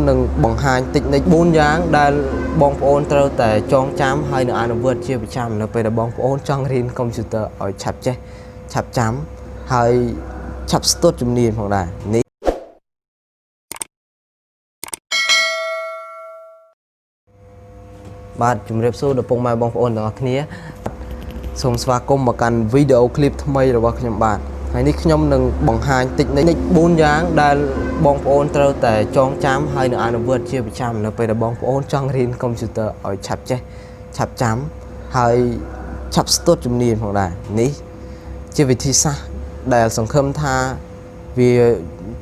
nâng bằng hai tịch này 4 dáng đã bong ôn trâu tại trong chám hay là anh vượt chia 100 là bây giờ bong ôn trong riêng computer ở chạp chám hay chạp tốt chùm niên hoặc là ní bạn chùm rep số được bông mai bong ôn đó kia xong xóa công mà cần video clip tham mây rồi bác nhóm bạn hãy ní nhóm nâng bằng hai tịch này 4 dáng đã bong ôn trâu tại trong chám hay là anh vượt chia 100 là bây giờ bong ôn trong riêng computer ở chạp chám hay chạp tốt chùm niên hoặc là ní chia vị thi xa đại Songkhoem tha vì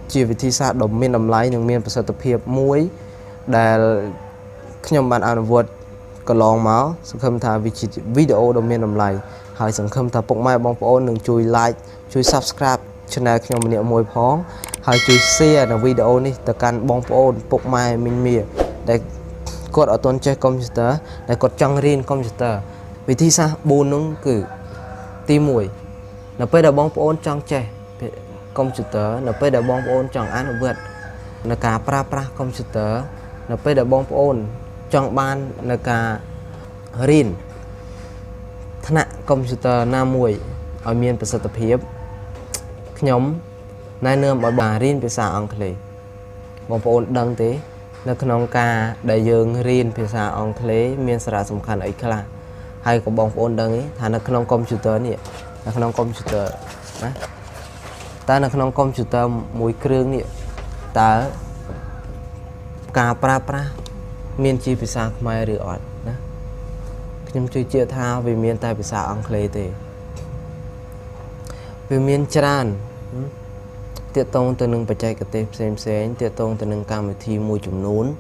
chia vị thi xa đồng miền đồng lái nhưng miền tập hiệp muối đại nhóm bạn ăn vượt còn lòng máu Songkhoem tha vì video đồng miền đồng lái hay Songkhoem tha bông mai bong ôn đừng chui like chui subscribe channel nhóm mình môi phóng hay chui share là video này từ căn bong ôn bông mai mình mìa để cột ở tuần chơi computer để cột trong riêng computer vị thi xa bốn nông cử tim mùi nó bây giờ bong ôn trong chơi computer nó bây giờ bong ôn trong ăn vượt nó cả pra computer nó bây giờ bong ôn trong ban nó cả riêng thân ạ computer nam mùi ở miền Bắc tập hiệp nhóm nay nương ở bà riêng phía xa ông khỉ bong ôn đăng thế nó không ca đại dương riêng phía xa ông khỉ miền Sài Sầm Khăn ấy khla hay có bong ôn đăng ấy thà nó không computer nè nó không computer ta nó không computer mùi krương nè ta cả pra miền chi phía xa mai rửa ọt nhưng chưa chia tha về miền Tây phía xa ông khỉ thì về miền tràn tiết tông từ nâng bạch chạy cái tệp xem tiết tông từ nâng cam thi mùi chủng nún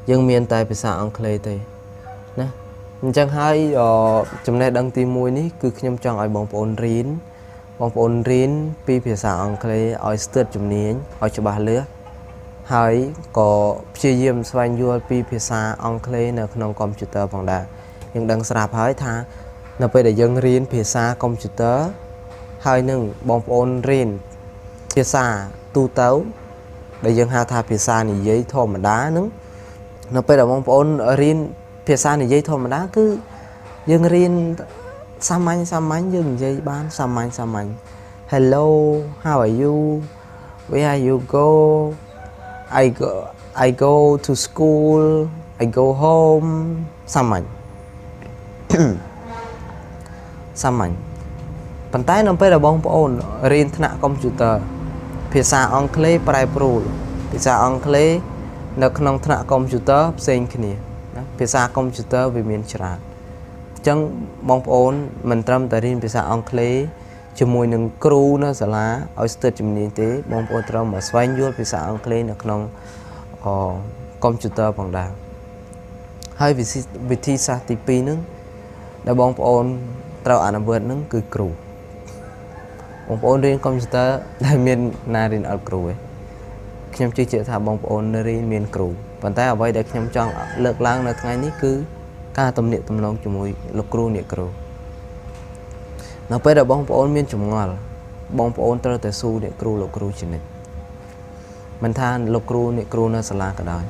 nhưng miền Tây phía xa ông khỉ thì chẳng hay trong này đăng tin mùi ní cứ nhâm chọn ở bóng ôn rín pi phía xa ông khỉ ở sturt chủng ní ở cho bà lứa hay có chia diêm xoay vua pi phía xa ông khỉ nó không computer bằng đà nhưng đăng sạp hỏi tha nó bây giờ dân rín phía xa computer hay nâng bóng ôn rín phía xa tu tấu để dân ha tha phía xa này giấy thô mà đá nứng nó bây giờ bóng ôn rín phía xa này giấy thô mà đá cứ dân riêng xăm anh dân giấy bán xăm anh hello how are you where are you go I go to school I go home xăm anh bàn tay nó bây giờ bóng ôn riêng thân computer phía xa ông khỉ prai pro phía xa ông khỉ nó không thân computer xem cái này phía xa computer vì miền trà chân bong ôn mình trâm tại riêng phía xa ông khỉ cho mùi nâng kru nó sẽ lá ở sturt chùm niên tế bong ôn trâm mà xoay nhuột phía xa ông khỉ nó không computer bằng đà hay vì thi xa tí pi nâng đã bong ôn trao ảnh vượt nâng cứ kru bong ôn riêng computer đại miền na riêng ở kru ấyខ្ញុំជឿជាក់ថាបងប្អូននៅរៀនមានគ្រូប៉ុន្តែអ្វីដែលខ្ញុំចង់លើកឡើងនៅថ្ងៃនេះគឺការទំនាក់ទំនងជាមួយលោកគ្រូអ្នកគ្រូនៅពេលដែលបងប្អូនមានចម្ងល់បងប្អូនត្រូវតែស៊ូអ្នកគ្រូលោកគ្រូជានិច្ចមិនថាលោកគ្រូអ្នកគ្រូនៅសាលាក៏ដោយ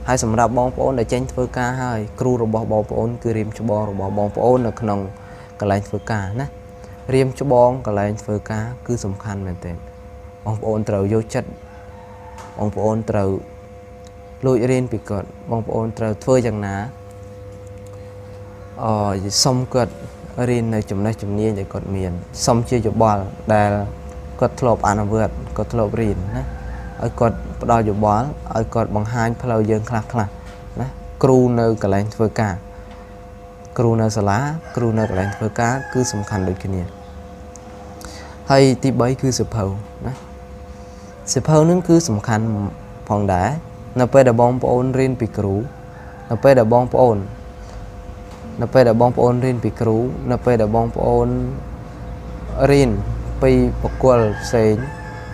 ហើយសម្រាប់បងប្អូនដែលចេញធ្វើការហើយគ្រូរបស់បងប្អូនគឺរៀមច្បងរបស់បងប្អូននៅក្នុងកន្លែងធ្វើការណារៀមច្បងកន្លែងធ្វើការគឺសំខាន់មែនទែនបងប្អូនត្រូវយកចិត្តបងប្អូនត្រូវលួចរៀនពីគាត់បងប្អូនត្រូវធ្វើយ៉ាងណាសុំគាត់រៀននៅចំណេះជំនាញដែលគាត់មានសុំជាយោបល់ដែលគាត់ធ្លាប់អនុវត្តគាត់ធ្លាប់រៀនណាឲ្យគាត់ផ្ដល់យោបល់ឲ្យគាត់បង្ហាញផ្លូវយើងខ្លះណាគ្រូនៅកន្លែងធ្វើការគ្រូនៅសាលាគ្រូនៅកន្លែងធ្វើការគឺសំខាន់ដូចគ្នាហើយទី3គឺសៀវភៅណាសៀវភៅនឹងគឺសំខាន់ផងដែរនៅពេលដែលបងប្អូនរៀនពីគ្រូនៅពេលដែលបងប្អូនរៀនពីគ្រូនៅពេលដែលបងប្អូនរៀនពីបកគលផ្សេង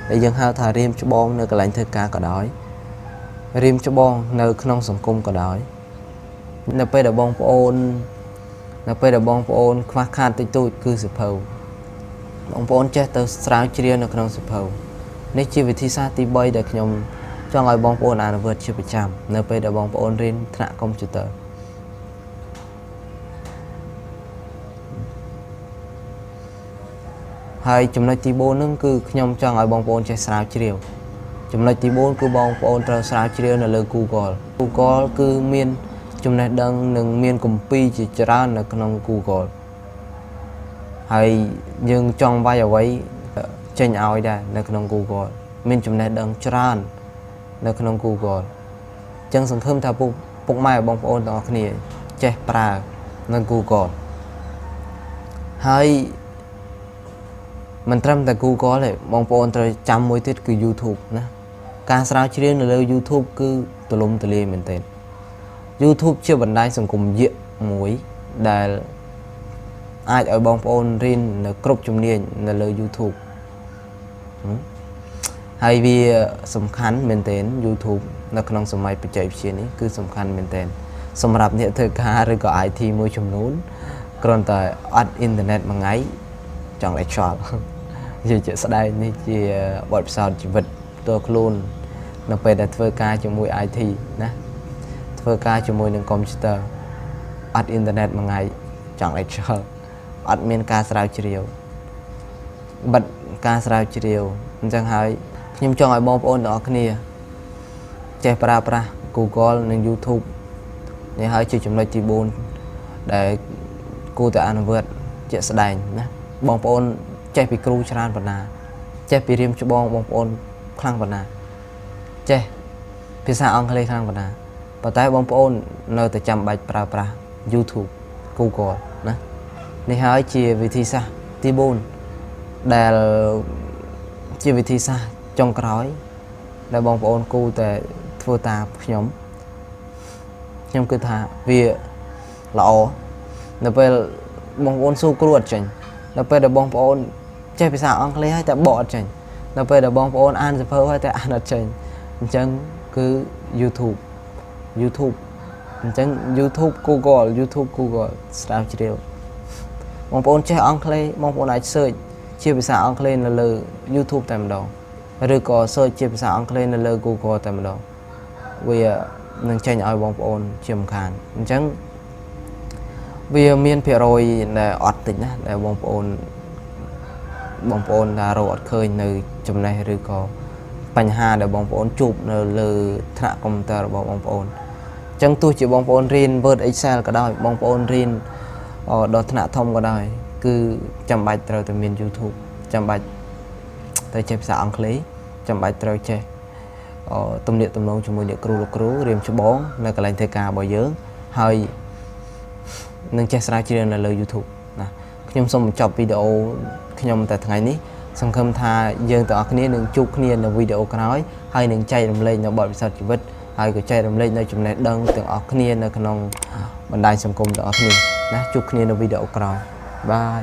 ដែលយើងហៅថារៀមច្បងនៅកន្លែងធ្វើការក៏ដោយរៀមច្បងនៅក្នុងសង្គមក៏ដោយនៅពេលដែលបងប្អូនខ្វះខាតតិចតួចគឺសៀវភៅបងប្អូនចេះទៅស្រាវជ្រាវនៅក្នុងសៀវភៅនេះជាវិធីសាស្ត្រទី3ដែលខ្ញុំច ចង់ឲ្យបងប្អូនអនុវត្តជាប្រចាំនៅពេលដែលបងប្អូនរៀនថ្នាក់កុំព្យូទ័រហើយចំណុចទី4ហ្នឹងគឺខ្ញុំចង់ឲ្យបងប្អូនចេះស្រាវជ្រាវចំណុចទី4គឺបងប្អូនត្រូវស្រាវជ្រាវនៅលើ Google គឺមានចំណេះដឹងនិងមានគម្ពីរជាច្រើននៅក្នុង Google ហើយយើងចង់វាយអ្វីចេញឲ្យដែរនៅក្នុង Google មានចំណេះដឹងច្រើននៅក្នុង Google អញ្ចឹងសង្ឃឹមថាពុកម៉ែបងប្អូនទាំងអស់គ្នាចេះប្រើនៅ Google ហើយមិនត្រឹមតែ Google ទេបងប្អូនត្រូវចាំមួយទៀតគឺ YouTube ណាការស្រាវជ្រាវនៅលើ YouTube គឺទូលំទូលាយមែនទែន YouTube ជាបណ្ដាញសង្គមយក្សមួយដែលអាចឲ្យបងប្អូនរៀននៅគ្រប់ជំនាញនៅលើ YouTube ហើយវាសំខាន់មែនទែន YouTube នៅក្នុងសម័យបច្ចេកវិទ្យានេះគឺសំខាន់មែនទែនសម្រាប់អ្នកធ្វើការឬក៏ IT មួយចំនួនគ្រាន់តែអត់អ៊ីនធឺណិតមួយថ្ងៃចង់ឲ្យខ្យល់និយាយជាស្ដែងនេះជាបទពិសោធន៍ជីវិតផ្ទាល់ខ្លួននៅពេលដែលធ្វើការជាមួយ IT ណាធ្វើការជាមួយនឹងកុំព្យូទ័រអត់អ៊ីនធឺណិតមួយថ្ងៃចង់ឲ្យខ្យល់អត់មានការស្រាវជ្រាវបិទការស្រាវជ្រាវអញ្ចឹងហើយខ្ញុំចង់ឲ្យបងប្អូនទាំងអស់គ្នាចេះប្រើប្រាស់ Google និង YouTube នេះហើយជាចំណុចទី4ដែលគួរតែអនុវត្តជាក់ស្ដែងណាបងប្អូនចេះពីគ្រូច្រើនប៉ុណ្ណាចេះពីរៀមច្បងបងប្អូនខ្លាំងប៉ុណ្ណាចេះភាសាអង់គ្លេសខ្លាំងប៉ុណ្ណាប៉ុន្តែបងប្អូននៅតែចាំបាច់ប្រើប្រាស់ YouTube Google ណានេះហើយជាវិធីសាស្ត្រទី4ដែលជាវិធីសាស្ត្រចុងក្រោយដែលបងប្អូនគួរតែធ្វើតាមខ្ញុំគិតថាវាល្អនៅពេលបងប្អូនស៊ូគ្រូអត់ចេញនៅពេលដែលបងប្អូនចេះភាសាអង់គ្លេសហើយតែបកអត់ចេញនៅពេលដែលបងប្អូនអានសៀវភៅហើយតែអានអត់ចេញអញ្ចឹងគឺ YouTube អញ្ចឹង YouTube Google ស្រាវជ្រាវបងប្អូនចេះអង់គ្លេសបងប្អូនអាច search ជាភាសាអង់គ្លេសនៅលើ YouTube តែម្ដងឬក៏ search ជាភាសាអង់គ្លេសនៅលើ Google តែម្ដងវានឹងចេញឲ្យបងប្អូនជាមិនខានអញ្ចឹងវាមានភាគរយដែលអត់តិចណាស់ដែលបងប្អូនថារកអត់ឃើញនៅចំណេះឬក៏បញ្ហាដែលបងប្អូនជួបនៅលើថ្នាក់កុំព្យូទ័ររបស់បងប្អូនអញ្ចឹងទោះជាបងប្អូនរៀន Word Excel ក៏ដោយបងប្អូនរៀនដល់ថ្នាក់ធំក៏ដោយគឺចាំបាច់ត្រូវតែមាន YouTube ចាំបាច់ត្រូវចេះភាសាអង់គ្លេសចាំបាច់ត្រូវចេះទំនាក់ទំនងជាមួយអ្នកគ្រូលោកគ្រូរៀមច្បងនៅកន្លែងធ្វើការរបស់យើងហើយនឹងចេះស្រាវជ្រាវនៅលើ YouTube ណាខ្ញុំសូមបញ្ចប់វីដេអូខ្ញុំតែថ្ងៃនេះសង្ឃឹមថាយើងទាំងអស់គ្នានឹងជួបគ្នានៅវីដេអូក្រោយហើយនឹងចែករំលែកនៅបទពិសោធន៍ជីវិតហើយក៏ចែករំលែកនៅចំណេះដឹងទាំងអស់គ្នានៅក្នុងបណ្ដាញសង្គមទាំងអស់គ្នាណាជួបគ្នានៅវីដេអូក្រោយបាយ